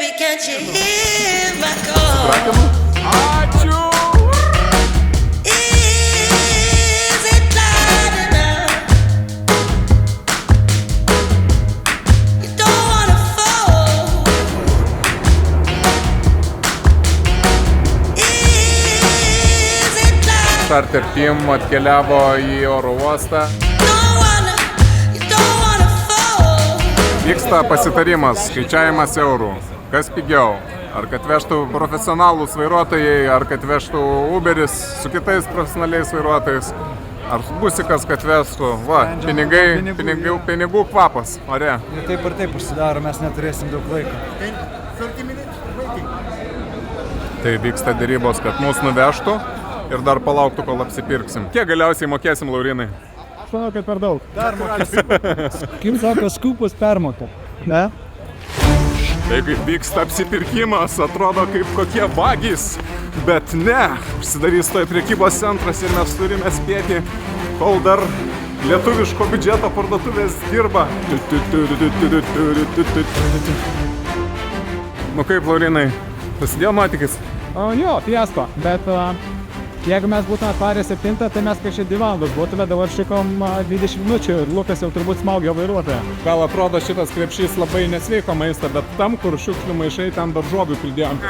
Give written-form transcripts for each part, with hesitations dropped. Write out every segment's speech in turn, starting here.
Baby, can't you hear my call? Ačiū! Is it loud enough? You don't wanna fall. Is it loud? Starter team atkeliavo į oro uostą. You don't wanna fall. Vyksta pasitarimas, skaičiavimas eurų. Kas pigiau? Ar kad vežtų profesionalūs vairuotojai, ar kad vežtų Uberis su kitais profesionaliais vairuotojais. Ar busikas, kad vestų. Va, pinigų kvapas ore. Ir taip užsidaro, mes neturėsim daug laiko. Tai vyksta dėrybos, kad mus nuvežtų ir dar palauktų, kol apsipirksim. Kiek galiausiai mokėsim, Laurinai? Aš manau, kad per daug. Kim sako, skupus permoka. Ne? Tai kaip vyksta apsipirkimas, atrodo kaip kokie vagys. Bet ne, užsidarys toj prekybos centras ir mes turime spėti, kol dar lietuviško biudžeto parduotuvės dirba. Nu kaip, Laurinai, prasidėjo nuotykis? Jo, fiasko, bet jeigu mes būtume atvarę 7, tai mes kažkaip 2 valandas būtume, dabar šikom 20 minučių ir Lukas jau turbūt smaugio vairuotoją. Gal atrodo šitas krepšys labai nesveiko maisto, bet tam, kur šiukšlių maišai, ten daržovių pridėjom.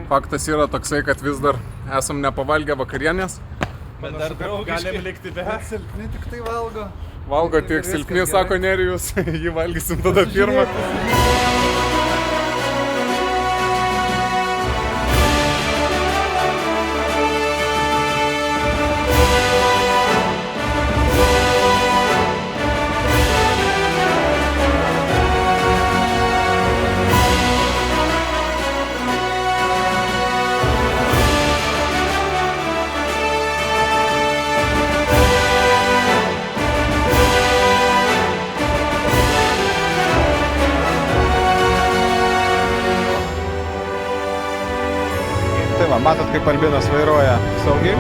Faktas yra toksai, kad vis dar esam nepavalgę vakarienės. Bet dar galim likti be. Silpni tik tai valgo. Valgo tik silpni, sako Nerijus, jį valgysim tada pirmą. Tai va, matot, kaip Albinas vairuoja saugiai.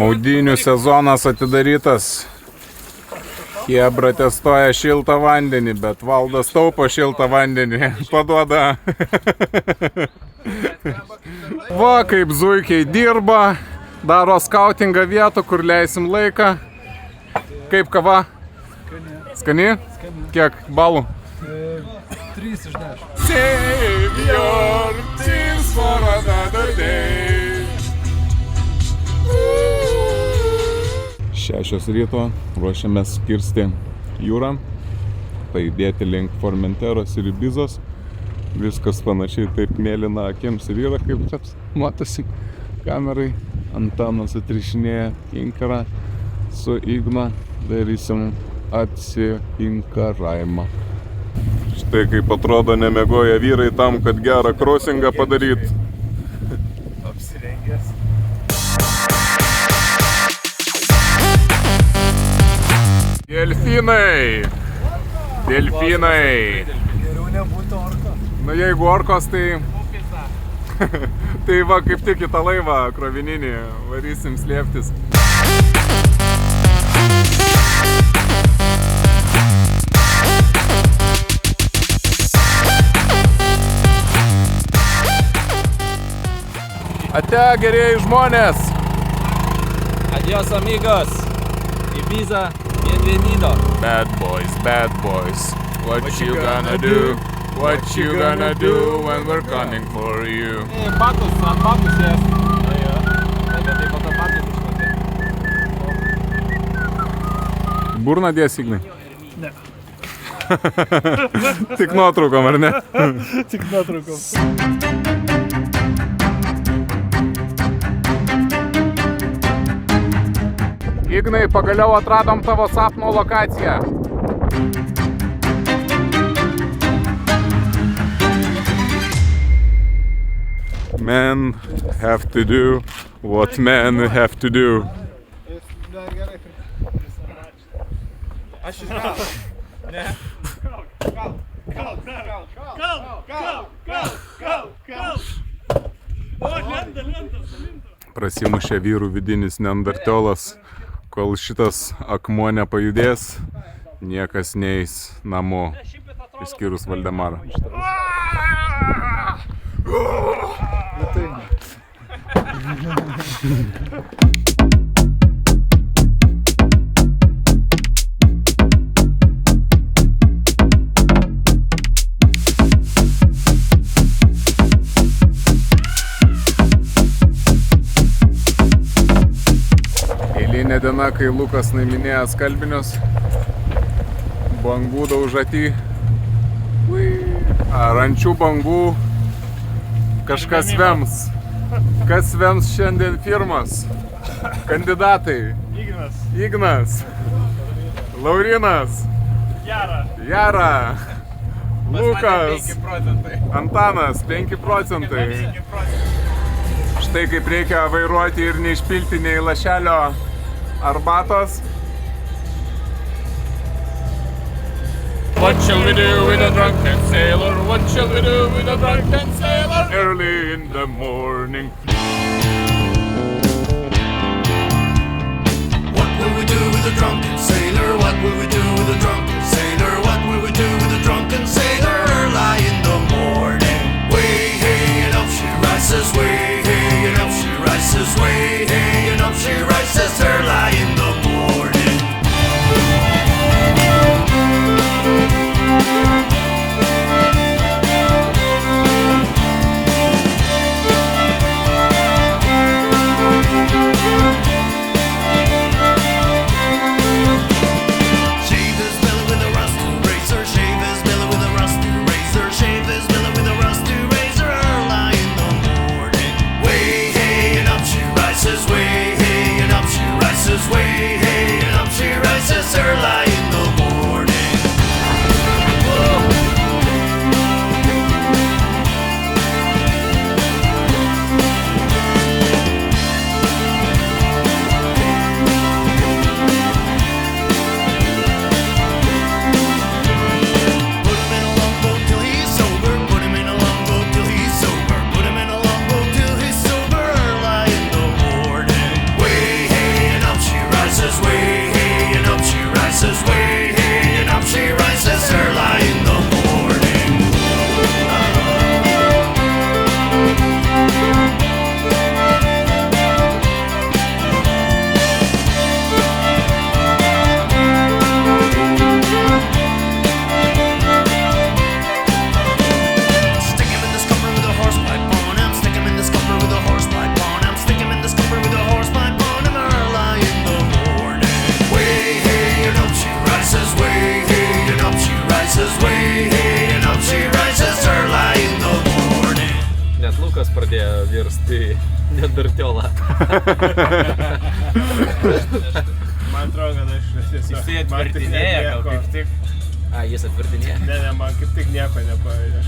Maudynių sezonas atidarytas. Chebra testuoja šiltą vandenį, bet Valdas taupo šiltą vandenį. Paduoda. Va, kaip zuikiai dirba. Daro skautingą vietų, kur leisim laiką. Kaip kava? Skani? Kiek balų? 3 iš 10. Save your tears for another day. 6 ryto ruošiamės kirsti jūrą, pajudėti link Formenteros ir Ibizos. Viskas panašiai taip mėlyna akims ir yra, kaip taps matosi kamerai. Antanas atrišinėja inkarą su Igna, darysim atsinkaravimą. Štai kaip atrodo nemiegoja vyrai tam, kad gerą crossingą padaryt. Apsirengęs. Delfinai! Delfinai! Geriau nebūtų orko. Nu jeigu orkos, tai... Tai va, kaip tik į tą laivą krovininį varysim slėptis. Ate, gerieji žmonės! Adios, amigos! Ibiza, bienvenido. Bad boys, what you gonna do? What you gonna do when we're coming for you? Batus, ant batus jas. Tai po to batai iškoti. Burną dės, Ignai? Ne. Tik nuotraukom, ar ne? Tik nuotraukom. Ignai, pagaliau atradom tavo sapno lokaciją. Men have to do what men have to do. Aš žinau. Ne. Prasimušė vyrų vidinis neandertiolas, kol šitas akmuo nepajudės, niekas neis namo, išskyrus Valdemarą. Eilinė diena, kai Lukas naiminėja skalbinius, bangų daužatį, ar ančių bangų kažkas vems. Kas vems šiandien firmas? Kandidatai. Ignas. Laurinas. Jara. Lukas. Antanas, 5%. Štai kaip reikia vairuoti ir neišpilti nei lašelio arbatos. What shall we do with a drunken sailor? What shall we do with a drunken sailor? Early in the morning. What will we do with a drunken sailor? What will we do with a drunken sailor? What will we do with a drunken sailor? Early in the morning. Way hey and up she rises. Way hey and up she rises. Way hey and up she rises. Early in the morning. Pradėjo virsti neandertiolą. Man atrodo, kad aš tiesiog... Jisai atvertinėja gal kaip tik. Jis atvertinėja? Ne, man kaip tik nieko nepavyzdė.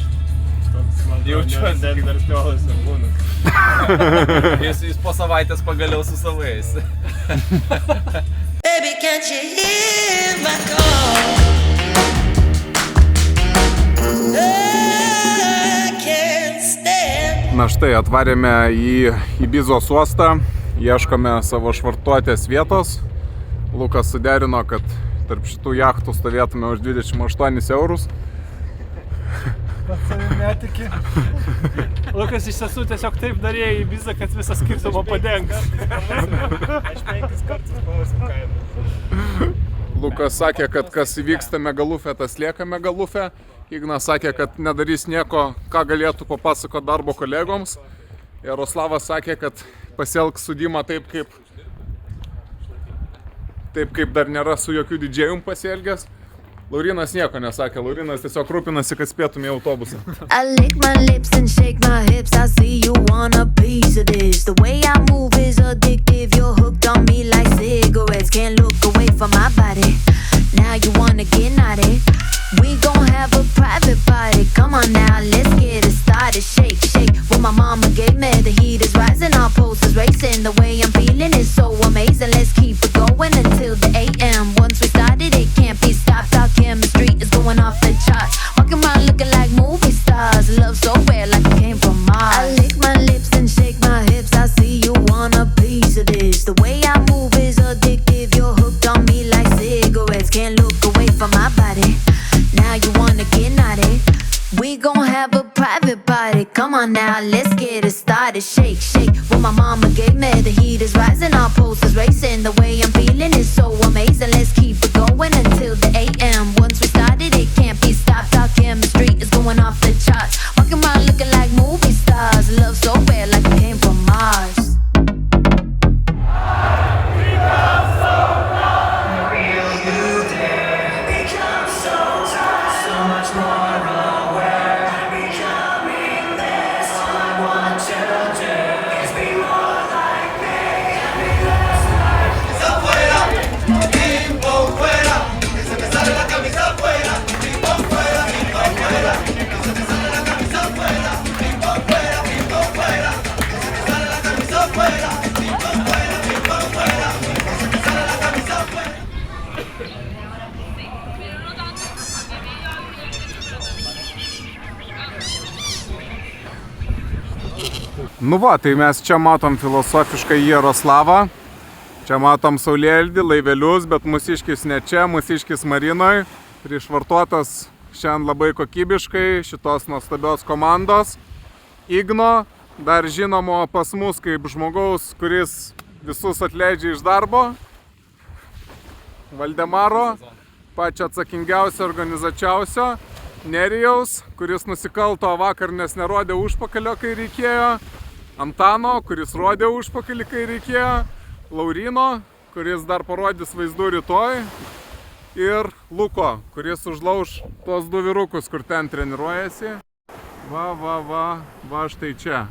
Toks, man atrodo, neandertiolas ir būna. Jis po savaitės pagaliau su savais. Baby, can't you hear my call? I can't stand. Na štai, atvarėme į Ibizos uostą, ieškome savo švartuotės vietos. Lukas suderino, kad tarp šitų jachtų stovėtume už 28 eurus. Pats savim netiki. Lukas iš tiesų tiesiog taip darėjo į Ibizą, kad visą skirtumą padengs. Aš 5 kartus klausiu kainą. Lukas sakė, kad kas įvyksta Megalufe, tas lieka Megalufe. Ignas sakė, kad nedarys nieko, ką galėtų papasakoti darbo kolegoms. Jaroslavas sakė, kad pasielgs su Dima taip, kaip dar nėra su jokių didžėjum pasielgęs. Laurinas nieko nesakė, Laurinas tiesiog rūpinasi, kad spėtum į autobusą. I lick my lips and shake my hips. I see you want a piece of this. The way I move is addictive. You're hooked on me like cigarettes. Can't look away from my body. Now you wanna get naughty. We gon' have a private party. Come on now, let's get it started. Shake, shake. What my mama gave me, the heat is rising. Our pulses racing. The way I'm feeling is so amazing. Let's keep it going until the AM. Once we started, it can't be stopped. Our chemistry is going off the charts. Walking around looking like movie stars. Love so rare, like it came from Mars. I lick my lips and shake my hips. I see you want a piece of this. The way I move is addictive. You're hooked on me like cigarettes. Can't look away from my body. Now you wanna get naughty. We gon' have a private party. Come on now, let's get it started. Shake, shake. What my mama gave me, the heat is rising. Our pulses racing. The way I'm feeling is so amazing. Let's keep it going until the AM. Once we started, it can't be stopped. Our chemistry is going off the charts. Walking around looking like movie stars. Love so rare, like it came from Mars. Nu va, tai mes čia matom filosofiškai Jaroslavą. Čia matom saulėldį, laivelius, bet mūsiškis ne čia, mūsiškis Marinoj. Prišvartuotas šiandien labai kokybiškai šitos nuostabios komandos. Igno, dar žinomo pas mus kaip žmogaus, kuris visus atleidžia iš darbo. Valdemaro, pačio atsakingiausio, organizačiausio. Nerijaus, kuris nusikalto vakar, nes nerodė užpakalio, kai reikėjo. Antano, kuris rodė užpakalį, kai reikėjo. Laurino, kuris dar parodys vaizdų rytoj. Ir Luko, kuris užlauš tuos du vyrukus, kur ten treniruojasi. Va, štai čia.